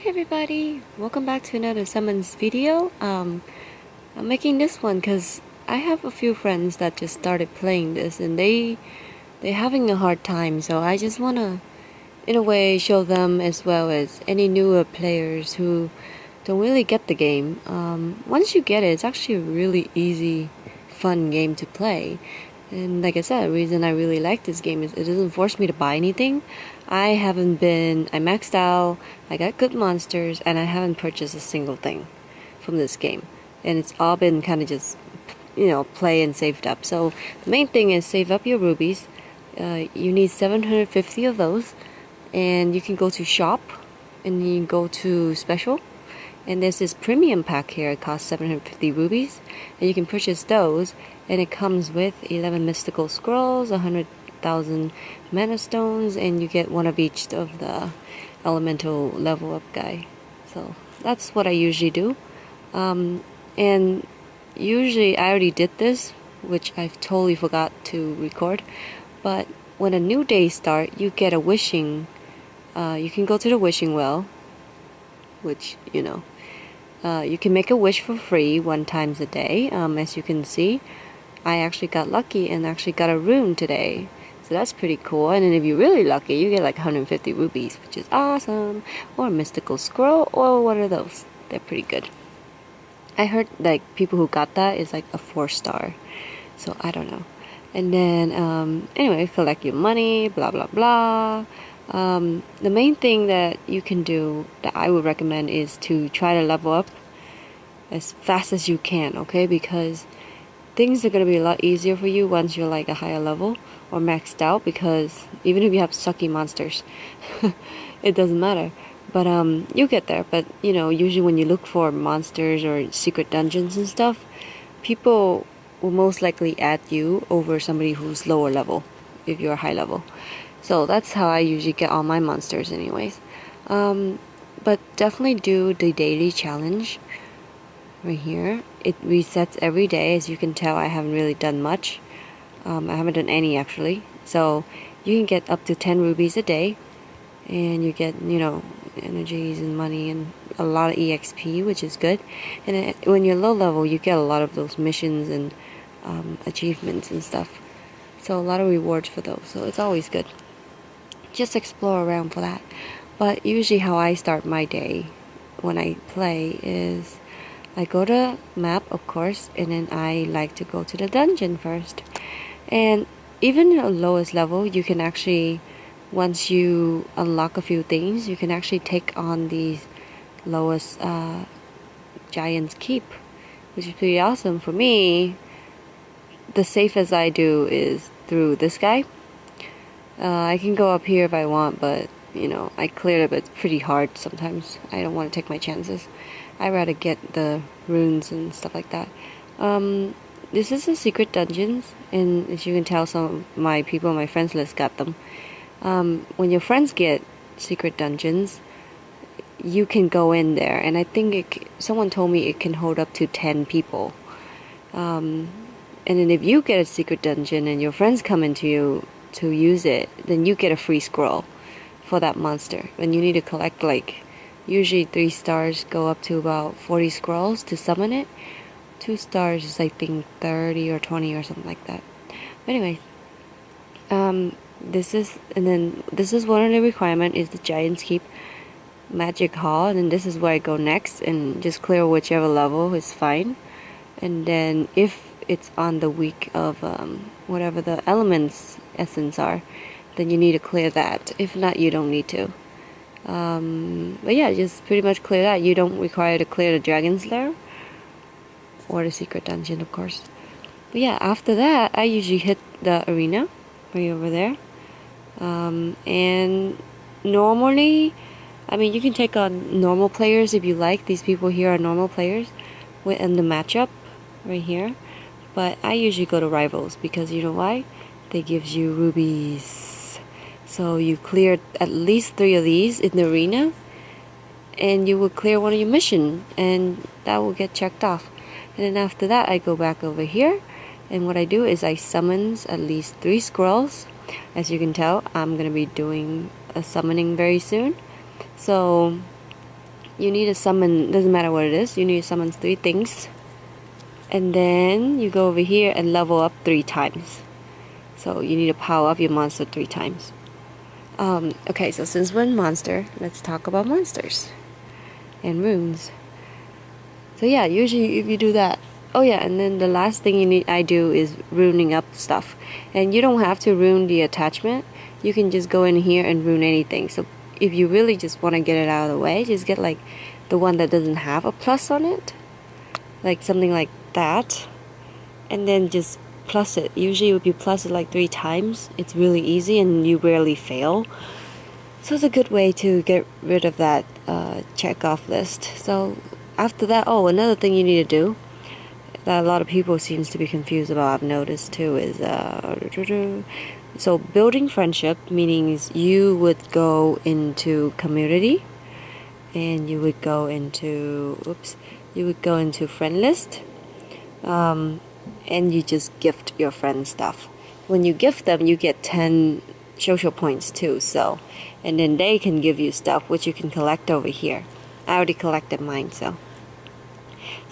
Hey everybody, welcome back to another summons video. I'm making this one because I have a few friends that just started playing this and they're having a hard time, so I just wanna in a way show them as well as any newer players who don't really get the game. Once you get it, it's actually a really easy, fun game to play. And like I said, the reason I really like this game is it doesn't force me to buy anything. I maxed out, I got good monsters, and I haven't purchased a single thing from this game. And it's all been kind of just, play and saved up. So the main thing is save up your rubies. You need 750 of those. And you can go to shop, and you can go to special. And there's this premium pack here, it costs 750 rubies, and you can purchase those, and it comes with 11 mystical scrolls, 100,000 mana stones, and you get one of each of the elemental level up guy. So that's what I usually do. And usually I already did this, which I totally forgot to record, but when a new day starts, you get a wishing, you can go to the wishing well, which, you can make a wish for free 1 time a day. As you can see, I actually got lucky and actually got a rune today. So that's pretty cool. And then if you're really lucky, you get like 150 rubies, which is awesome. Or a mystical scroll, or what are those? They're pretty good. I heard like people who got that is like a 4-star. So I don't know. And then, anyway, collect your money, blah, blah, blah. The main thing that you can do that I would recommend is to try to level up as fast as you can, okay? Because things are going to be a lot easier for you once you're like a higher level or maxed out, because even if you have sucky monsters, it doesn't matter. But you get there. But usually when you look for monsters or secret dungeons and stuff, people will most likely add you over somebody who's lower level if you're high level. So that's how I usually get all my monsters anyways. But definitely do the daily challenge right here. It resets every day. As you can tell, I haven't really done much. I haven't done any actually. So you can get up to 10 rubies a day, and you get, energies and money and a lot of EXP, which is good. And when you're low level, you get a lot of those missions and achievements and stuff. So a lot of rewards for those. So it's always good. Just explore around for that. But usually how I start my day when I play is I go to map, of course, and then I like to go to the dungeon first. And even at lowest level, you can actually, once you unlock a few things, you can actually take on these lowest Giant's Keep, which is pretty awesome. For me, the safest I do is through this guy. I can go up here if I want, but I cleared it, but it's pretty hard sometimes. I don't want to take my chances. I'd rather get the runes and stuff like that. This is a secret dungeons, and as you can tell, some of my people, my friends list got them. When your friends get secret dungeons, you can go in there, and I think someone told me it can hold up to 10 people. And then if you get a secret dungeon and your friends come into you to use it, then you get a free scroll for that monster. And you need to collect like, usually 3 stars go up to about 40 scrolls to summon it. 2 stars is I think 30 or 20 or something like that. But anyway, this is one of the requirement is the Giant's Keep Magic Hall, and then this is where I go next and just clear whichever level is fine. And then if it's on the week of whatever the elements essence are, then you need to clear that. If not, you don't need to. But yeah, just pretty much clear that. You don't require to clear the Dragon's Lair or the secret dungeon, of course. But yeah, after that, I usually hit the arena right over there. And normally, you can take on normal players if you like. These people here are normal players in the matchup right here. But I usually go to rivals because you know why? They gives you rubies. So you clear at least 3 of these in the arena, and you will clear one of your mission, and that will get checked off. And then after that, I go back over here, and what I do is I summons at least 3 scrolls. As you can tell, I'm gonna be doing a summoning very soon. So you need to summon, doesn't matter what it is, you need to summon 3 things. And then you go over here and level up 3 times. So you need to power up your monster 3 times. Okay, so since we're in monster, let's talk about monsters and runes. So yeah, usually if you do that. Oh yeah, and then the last thing I do is ruining up stuff. And you don't have to ruin the attachment. You can just go in here and ruin anything. So if you really just want to get it out of the way, just get like the one that doesn't have a plus on it. Like something like that. And then just plus it. Usually if you plus it like 3 times, it's really easy and you rarely fail. So it's a good way to get rid of that check off list. So after that, another thing you need to do that a lot of people seems to be confused about, I've noticed too, is so building friendship, meaning you would go into community and you would go into friend list, and you just gift your friends stuff. When you gift them, you get 10 social points too, so, and then they can give you stuff which you can collect over here. I already collected mine, so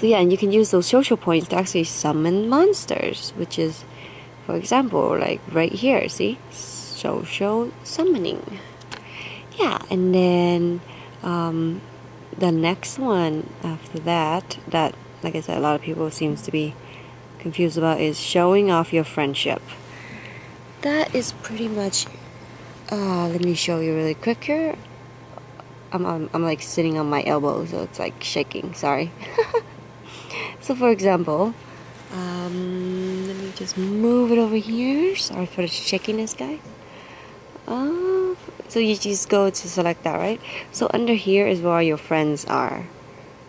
yeah, and you can use those social points to actually summon monsters, which is, for example, like right here, see? Social summoning. Yeah, and then the next one after that, like I said, a lot of people seems to be confused about, is showing off your friendship. That is pretty much, let me show you really quick here. I'm like sitting on my elbow, so it's like shaking, sorry. So for example, let me just move it over here. Sorry for the shakiness, guys. So you just go to select that, right? So under here is where your friends are.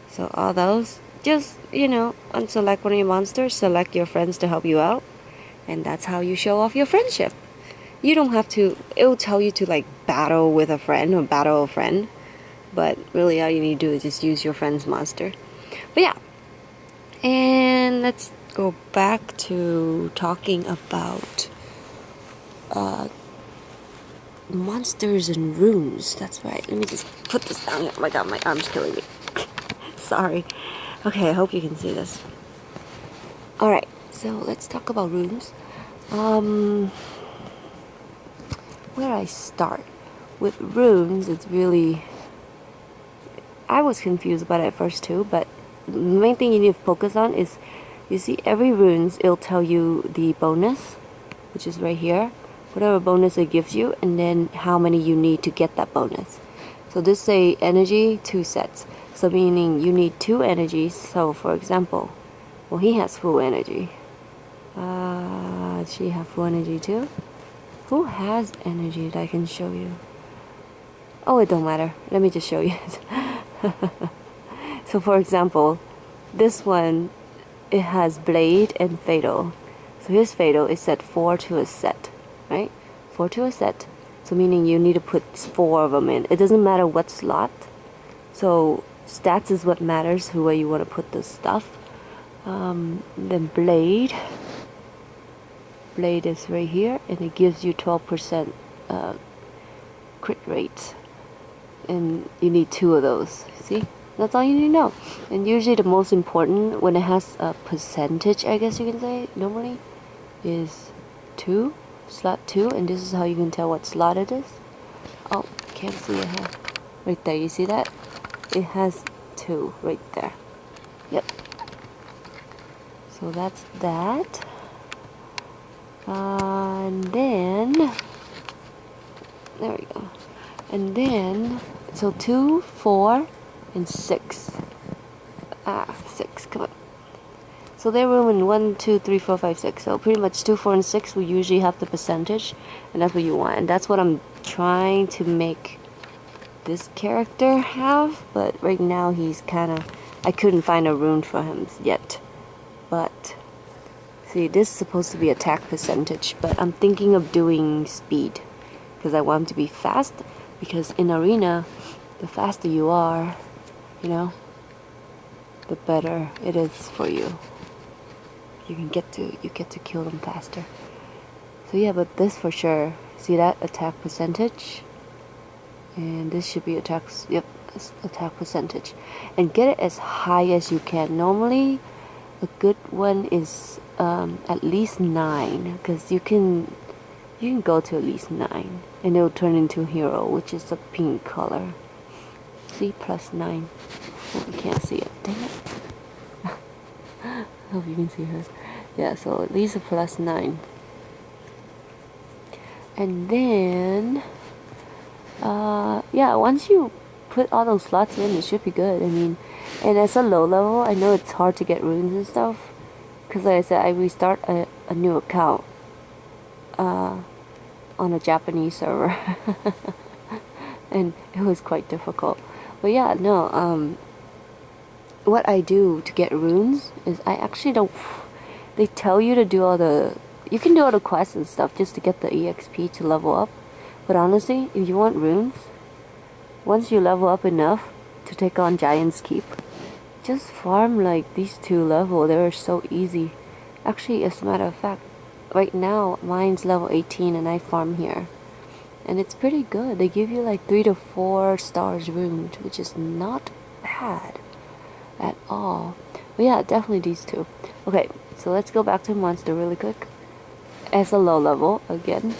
So all those, just, unselect one of your monsters, select your friends to help you out, and that's how you show off your friendship. You don't have to, it'll tell you to like battle with a friend or battle a friend, but really all you need to do is just use your friend's monster. But yeah, and let's go back to talking about monsters and runes. That's right. Let me just put this down here. Oh my god, my arm's killing me. Sorry. Okay, I hope you can see this. Alright, so let's talk about runes. Where I start? With runes, it's really, I was confused about it at first too, but the main thing you need to focus on is, you see every runes, it'll tell you the bonus, which is right here, whatever bonus it gives you, and then how many you need to get that bonus. So this say energy 2 sets, so meaning you need 2 energies. So for example, well, he has full energy. She have full energy too. Who has energy that I can show you? Oh, it don't matter. Let me just show you. So for example, this one, it has blade and fatal. So his fatal is set 4 to a set, right? 4 to a set. So meaning you need to put 4 of them in. It doesn't matter what slot. So stats is what matters, where you want to put the stuff. Then blade. Blade is right here, and it gives you 12% crit rate. And you need 2 of those. See? That's all you need to know. And usually the most important, when it has a percentage, I guess you can say, normally, is 2, slot 2, and this is how you can tell what slot it is. Oh, can't see it here. Right there, you see that? It has 2 right there. Yep. So that's that. And then, there we go. And then, so 2, 4, and 6. 6, come on. So they're room in 1, 2, 3, 4, 5, 6. So pretty much 2, 4, and 6 will usually have the percentage, and that's what you want. And that's what I'm trying to make this character have, but right now he's kind of, I couldn't find a rune for him yet. But see, this is supposed to be attack percentage, but I'm thinking of doing speed because I want him to be fast, because in arena, the faster you are, the better it is for you. You get to kill them faster. So yeah, but this for sure, see that attack percentage, and this should be attacks. Yep, attack percentage, and get it as high as you can. Normally a good one is at least 9, because you can go to at least 9 and it'll turn into hero, which is a pink color. See, +9. Oh, you can't see it, dang it. I hope you can see her. Yeah, so at least a +9. And then yeah, once you put all those slots in, it should be good. I mean, and as a low level, I know it's hard to get runes and stuff, because like I said, I restart a new account on a Japanese server and it was quite difficult. But yeah, no, what I do to get runes is I actually don't, they tell you to do all the, you can do all the quests and stuff just to get the EXP to level up. But honestly, if you want runes, once you level up enough to take on Giant's Keep, just farm like these 2 levels. They're so easy. Actually, as a matter of fact, right now mine's level 18 and I farm here. And it's pretty good. They give you like 3 to 4 stars runes, which is not bad at all. But yeah, definitely these 2. Okay, so let's go back to monster really quick. As a low level, again,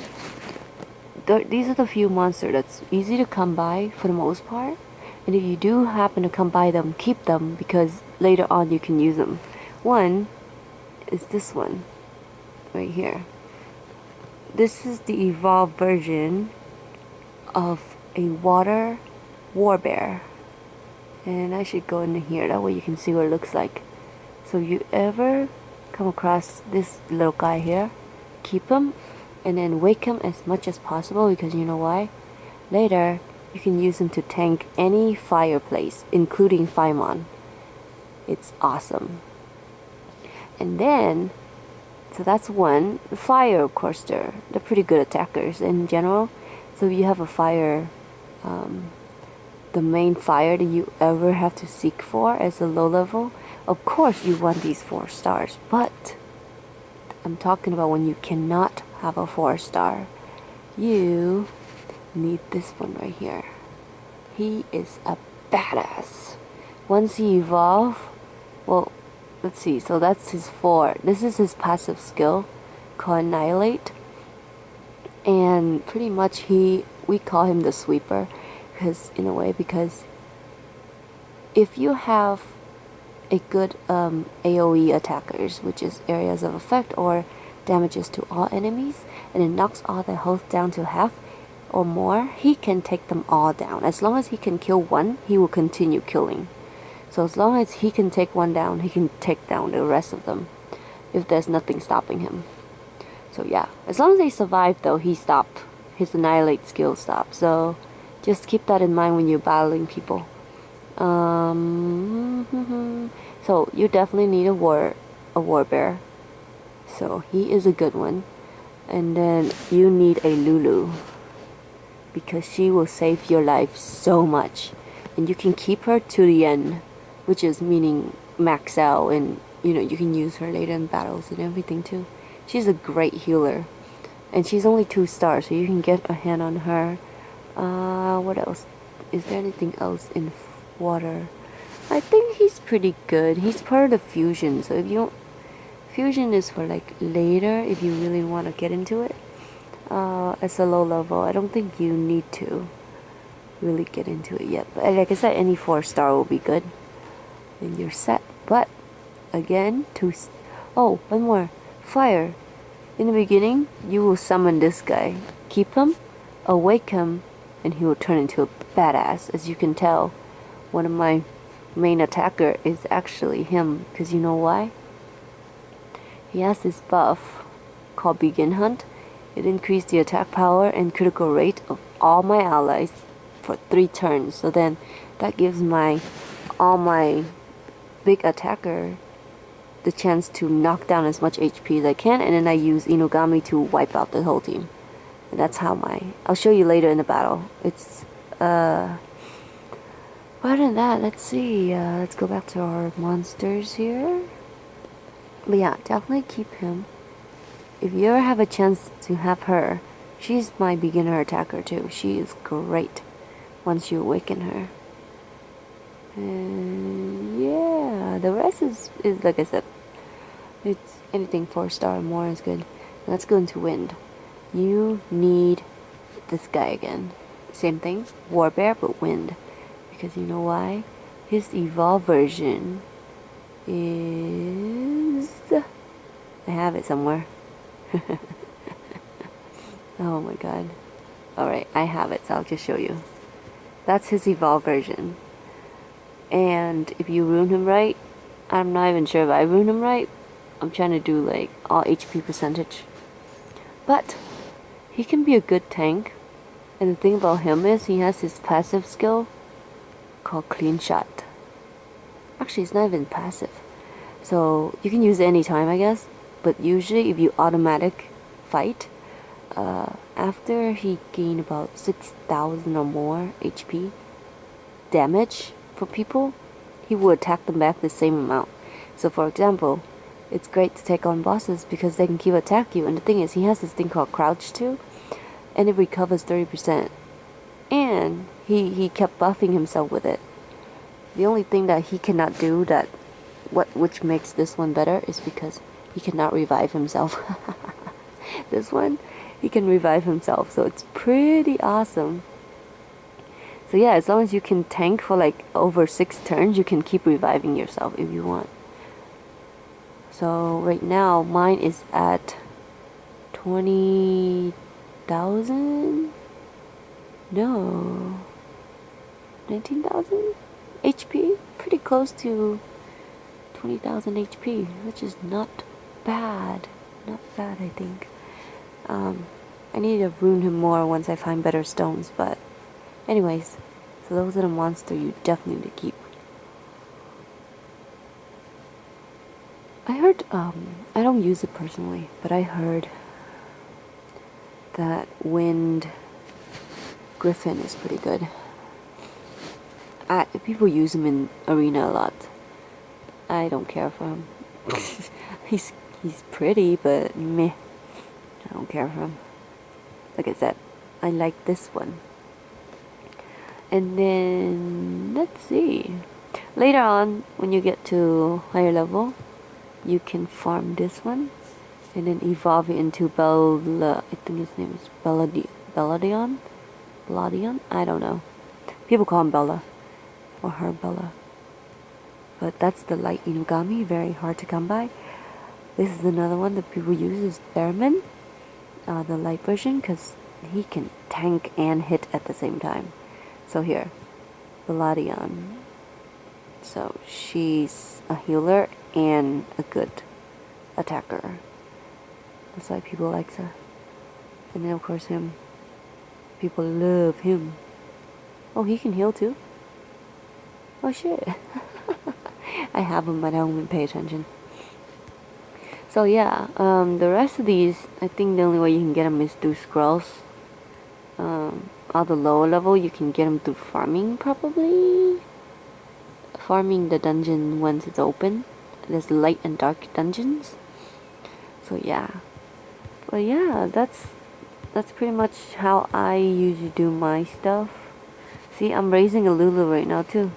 these are the few monsters that's easy to come by for the most part. And if you do happen to come by them, keep them, because later on you can use them. One is this one right here. This is the evolved version of a water warbear. And I should go into here, that way you can see what it looks like. So if you ever come across this little guy here, keep him and then wake him as much as possible, because you know why? Later you can use him to tank any fireplace, including Faimon. It's awesome. And then, so that's one. Fire, of course, they're pretty good attackers in general. So if you have a fire, the main fire that you ever have to seek for as a low level, of course you want these 4 stars. But I'm talking about when you cannot have a 4-star. You need this one right here. He is a badass. Once he evolves, well, let's see, so that's his 4. This is his passive skill called Annihilate. And pretty much we call him the sweeper, because in a way, because if you have a good AoE attackers, which is areas of effect or damages to all enemies, and it knocks all their health down to half or more, he can take them all down. As long as he can kill one, he will continue killing. So as long as he can take one down, he can take down the rest of them if there's nothing stopping him. So yeah, as long as they survive though, he stopped. His Annihilate skill stopped. So just keep that in mind when you're battling people. So you definitely need a warbear. So he is a good one. And then you need a Lulu, because she will save your life so much. And you can keep her to the end, which is meaning max out, and you know, you can use her later in battles and everything too. She's a great healer. And she's only 2 stars, so you can get a hand on her. What else? Is there anything else in water? I think he's pretty good. He's part of the fusion, so if you don't, fusion is for like later if you really want to get into it. As a low level, I don't think you need to really get into it yet. But like I said, any 4-star will be good, and you're set. But again, oh, one more. Fire. In the beginning, you will summon this guy. Keep him, awake him, and he will turn into a badass. As you can tell, one of my main attacker is actually him, because you know why? He has this buff called Begin Hunt. It increased the attack power and critical rate of all my allies for 3 turns. So then that gives all my big attacker the chance to knock down as much HP as I can, and then I use Inugami to wipe out the whole team. And that's how I'll show you later in the battle. It's other than that, let's see, let's go back to our monsters here. But yeah, definitely keep him. If you ever have a chance to have her, she's my beginner attacker too. She is great once you awaken her. And yeah, the rest is like I said, it's anything 4-star or more is good. Let's go into wind. You need this guy again. Same thing, Warbear, but wind. Because you know why? His evolved version is... I have it somewhere. Oh my god. Alright, I have it, so I'll just show you. That's his evolved version. And if you ruin him right, I'm not even sure if I ruined him right. I'm trying to do like all HP percentage. But he can be a good tank. And the thing about him is he has his passive skill called Clean Shot. Actually, it's not even passive. So you can use it anytime, I guess. But usually if you automatic fight, after he gained about 6,000 or more HP damage for people, he will attack them back the same amount. So for example, it's great to take on bosses because they can keep attack you. And the thing is, he has this thing called Crouch too, and it recovers 30%. And he kept buffing himself with it. The only thing that he cannot do which makes this one better is because he cannot revive himself. This one, he can revive himself, so it's pretty awesome. So yeah, as long as you can tank for like over 6 turns, you can keep reviving yourself if you want. So right now, mine is at 20,000? No. 19,000 HP? Pretty close to 20,000 HP, which is not bad. Not bad, I think. I need to ruin him more once I find better stones, but anyways, so those are the monsters you definitely need to keep. I heard, I don't use it personally, but I heard that Wind Griffin is pretty good. People use him in arena a lot. I don't care for him. He's pretty, but meh. I don't care for him. Like I said, I like this one. And then, let's see. Later on, when you get to higher level, you can farm this one. And then evolve it into Bella. I think his name is Belladion? I don't know. People call him Bella. Or her Bella. But that's the light Inugami. Very hard to come by. This is another one that people use is Bearman. The light version, because he can tank and hit at the same time. So here, Belladion. So she's a healer and a good attacker. That's why people like her. And then of course him. People love him. Oh, he can heal too? Oh shit. I have him, but I don't even pay attention. So yeah, the rest of these, I think the only way you can get them is through scrolls. All the lower level, you can get them through farming, probably. Farming the dungeon once it's open. There's light and dark dungeons. So yeah. But yeah, that's pretty much how I usually do my stuff. See, I'm raising a Lulu right now too.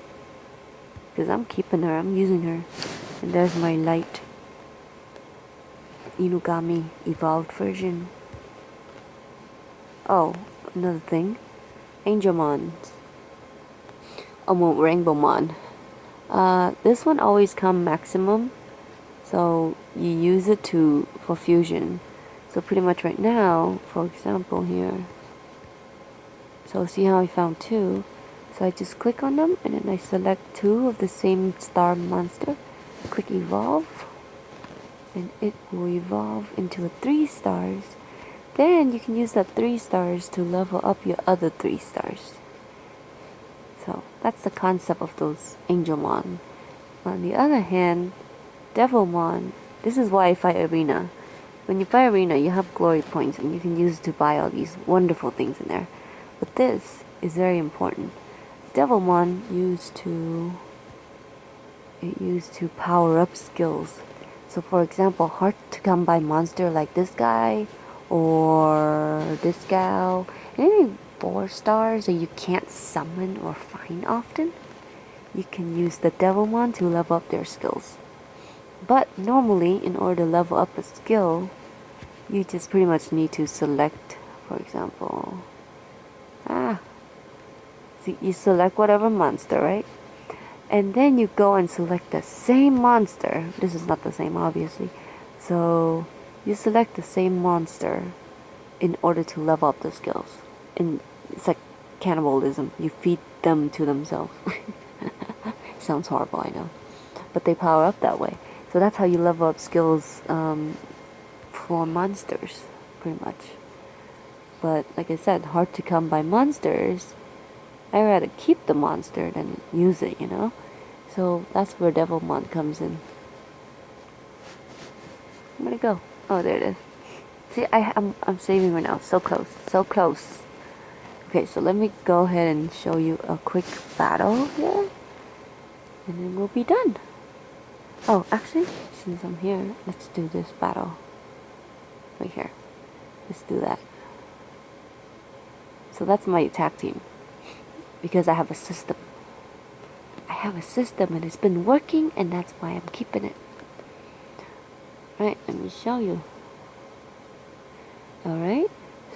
Because I'm keeping her, I'm using her. And there's my light Inugami evolved version. Oh, another thing. Angelmon. Oh, well, Rainbowmon. This one always comes maximum. So you use it for fusion. So pretty much right now, for example here. So see how I found 2. So I just click on them and then I select 2 of the same star monster. Click evolve. And it will evolve into a 3 stars. Then you can use that 3 stars to level up your other 3 stars. So that's the concept of those Angelmon. On the other hand, Devilmon, this is why I fight arena. When you fight arena, you have glory points and you can use it to buy all these wonderful things in there. But this is very important. Devilmon used to power up skills. So for example, hard to come by monster like this guy or this gal, any 4 stars that you can't summon or find often, you can use the Devilmon to level up their skills. But normally, in order to level up a skill, you just pretty much need to select, for example, so you select whatever monster, right? And then you go and select the same monster. This is not the same, obviously. So you select the same monster in order to level up the skills. And it's like cannibalism. You feed them to themselves. Sounds horrible, I know. But they power up that way. So that's how you level up skills for monsters, pretty much. But like I said, hard to come by monsters. I'd rather keep the monster than use it, you know? So that's where Devilmon comes in. Where'd it go? Oh, there it is. See, I'm saving right now. So close. So close. Okay, so let me go ahead and show you a quick battle here. And then we'll be done. Oh, actually, since I'm here, let's do this battle. Right here. Let's do that. So that's my attack team. Because I have a system. I have a system and it's been working and that's why I'm keeping it. Right, let me show you. Alright,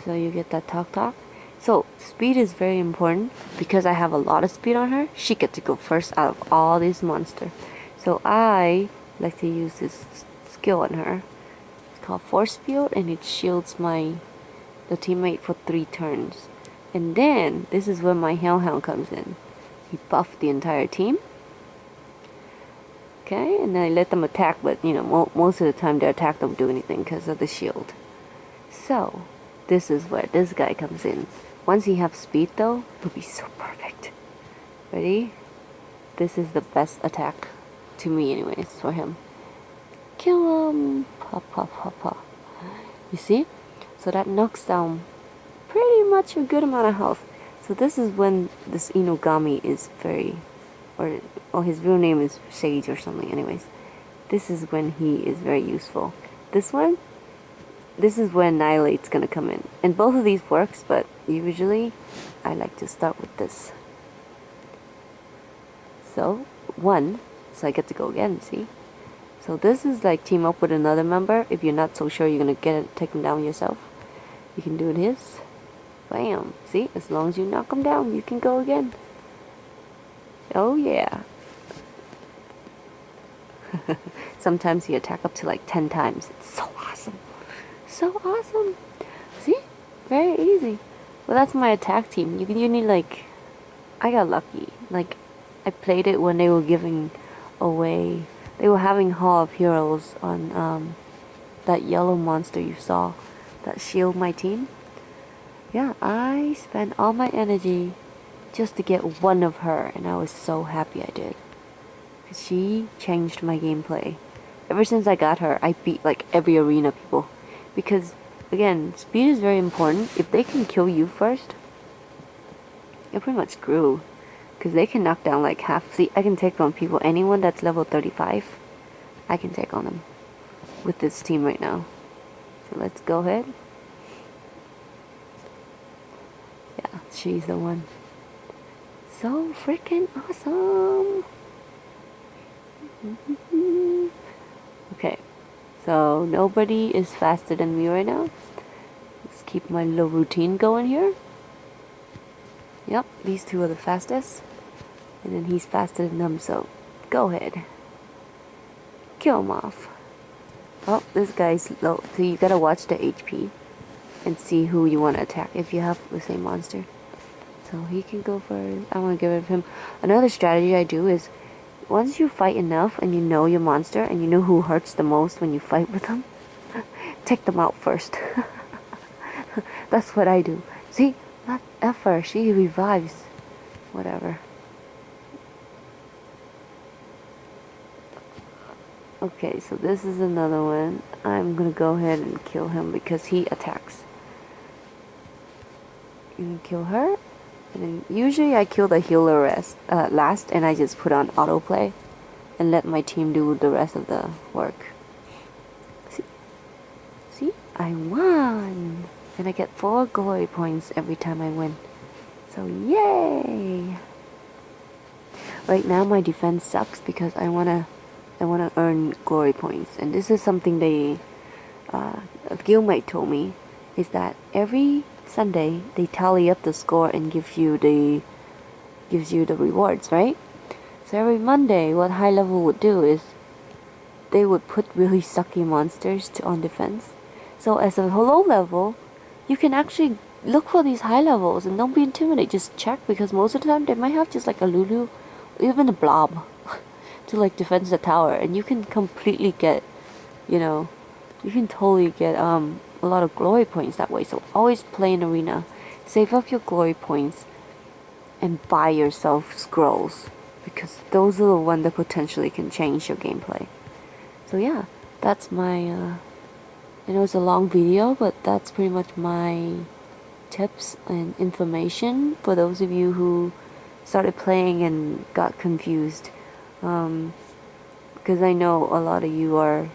so you get that talk. So, speed is very important. Because I have a lot of speed on her, she gets to go first out of all these monsters. So I like to use this skill on her. It's called Force Field and it shields the teammate for 3 turns. And then, this is where my Hellhound comes in. He buffed the entire team. Okay, and then I let them attack, but you know, most of the time their attack don't do anything because of the shield. So, this is where this guy comes in. Once he has speed though, it'll be so perfect. Ready? This is the best attack, to me anyways, for him. Kill him! Pa pa pa pa. You see? So that knocks down pretty much a good amount of health. So this is when this Inugami is very, or his real name is Sage or something anyways. This is when he is very useful. This is when Annihilate's gonna come in. And both of these works, but usually I like to start with this. So, 1, so I get to go again, see? So this is like team up with another member. If you're not so sure you're gonna take him down yourself, you can do this. Bam! See, as long as you knock him down, you can go again. Oh yeah. Sometimes you attack up to like 10 times. It's so awesome. So awesome. See? Very easy. Well, that's my attack team. You need like... I got lucky. Like, I played it when they were giving away... They were having Hall of Heroes on that yellow monster you saw. That shield my team. Yeah, I spent all my energy just to get one of her. And I was so happy I did. Because she changed my gameplay. Ever since I got her, I beat like every arena people. Because, again, speed is very important. If they can kill you first, you're pretty much screwed. Because they can knock down like half. See, I can take on people. Anyone that's level 35, I can take on them. With this team right now. So let's go ahead. Yeah, she's the one. So freaking awesome. Okay. So, nobody is faster than me right now. Let's keep my little routine going here. Yep, these two are the fastest. And then he's faster than them, so go ahead. Kill him off. Oh, this guy's low. So you gotta watch the HP and see who you want to attack if you have the same monster. So he can go first. I want to get rid of him. Another strategy I do is once you fight enough and you know your monster and you know who hurts the most when you fight with them, take them out first. That's what I do. See, not Effer, she revives. Whatever. Okay, so this is another one. I'm gonna go ahead and kill him because he attacks. You can kill her. And then usually I kill the healer last and I just put on autoplay and let my team do the rest of the work. See? I won! And I get 4 glory points every time I win. So yay! Right now my defense sucks because I wanna earn glory points, and this is something a guildmate told me, is that every Sunday they tally up the score and gives you the rewards, right? So every Monday, what high level would do is they would put really sucky monsters on defense. So as a low level, you can actually look for these high levels and don't be intimidated. Just check, because most of the time they might have just like a Lulu, even a blob, to like defend the tower, and you can completely get, you can totally get a lot of glory points that way. So always play in arena, save up your glory points, and buy yourself scrolls, because those are the ones that potentially can change your gameplay. So yeah, that's my I know it's a long video, but that's pretty much my tips and information for those of you who started playing and got confused. Because I know a lot of you are,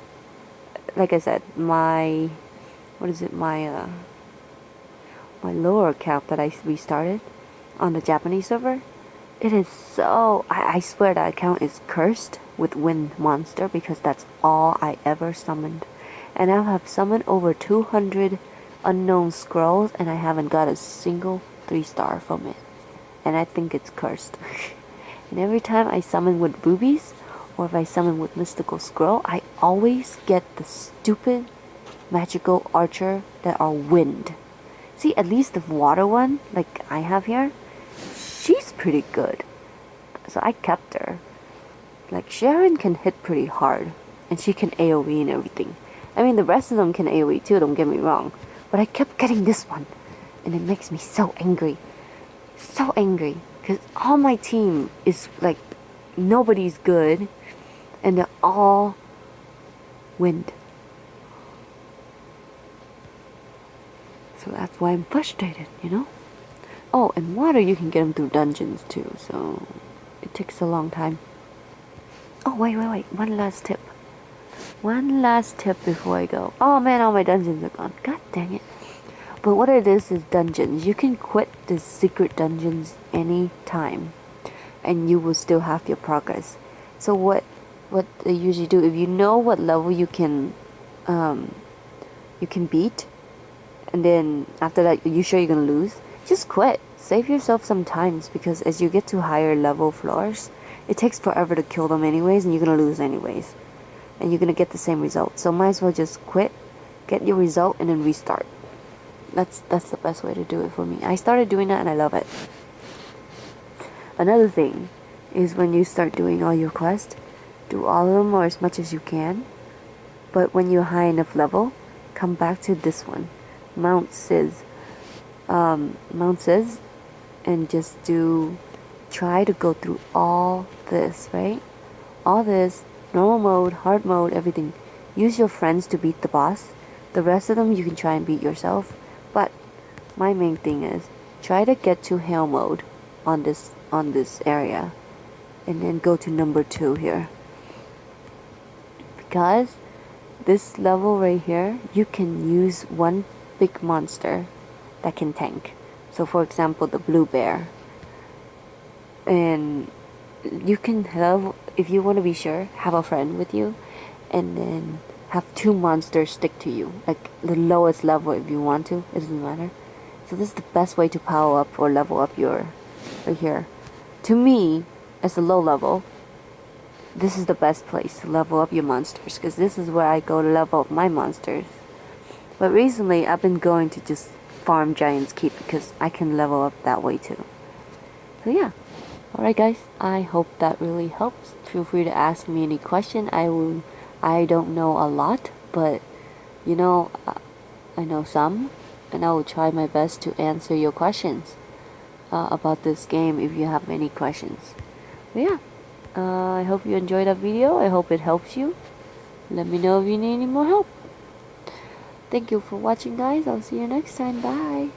like I said, my lower account that I restarted on the Japanese server, it is so, I swear that account is cursed with wind monster, because that's all I ever summoned. And I have summoned over 200 unknown scrolls, and I haven't got a single 3-star from it. And I think it's cursed. And every time I summon with rubies, or if I summon with mystical scroll, I always get the stupid magical archer that are wind. See, at least the water one, like I have here, she's pretty good. So I kept her. Like, Sharon can hit pretty hard, and she can AoE and everything. I mean, the rest of them can AoE too, don't get me wrong. But I kept getting this one, and it makes me so angry. So angry. Because all my team is like, nobody's good, and they're all wind. So that's why I'm frustrated, Oh, and water, you can get them through dungeons too, so it takes a long time. Oh, wait. One last tip. Before I go. Oh man, all my dungeons are gone. God dang it. But what it is dungeons. You can quit the secret dungeons any time, and you will still have your progress. So what they usually do, if you know what level you can beat, and then after that you're sure you're gonna lose, just quit. Save yourself some times, because as you get to higher level floors, it takes forever to kill them anyways, and you're gonna lose anyways, and you're gonna get the same result. So might as well just quit, get your result, and then restart. That's the best way to do it for me. I started doing that and I love it. Another thing is, when you start doing all your quests, do all of them or as much as you can. But when you're high enough level, come back to this one, Mount Sis, and just try to go through all this, right? All this, normal mode, hard mode, everything. Use your friends to beat the boss. The rest of them you can try and beat yourself. But my main thing is, try to get to hail mode on this area, and then go to number 2 here. Because this level right here, you can use one big monster that can tank. So for example, the blue bear. And you can have, if you want to be sure, have a friend with you, and then have 2 monsters stick to you, like the lowest level if you want to, it doesn't matter. So this is the best way to power up or level up your, right here. To me, as a low level, this is the best place to level up your monsters, because this is where I go to level up my monsters. But recently I've been going to just farm Giant's Keep, because I can level up that way too. So yeah. Alright guys, I hope that really helps. Feel free to ask me any question. I don't know a lot, but I know some, and I will try my best to answer your questions about this game if you have any questions. But yeah, I hope you enjoyed that video. I hope it helps you. Let me know if you need any more help. Thank you for watching guys. I'll see you next time. Bye.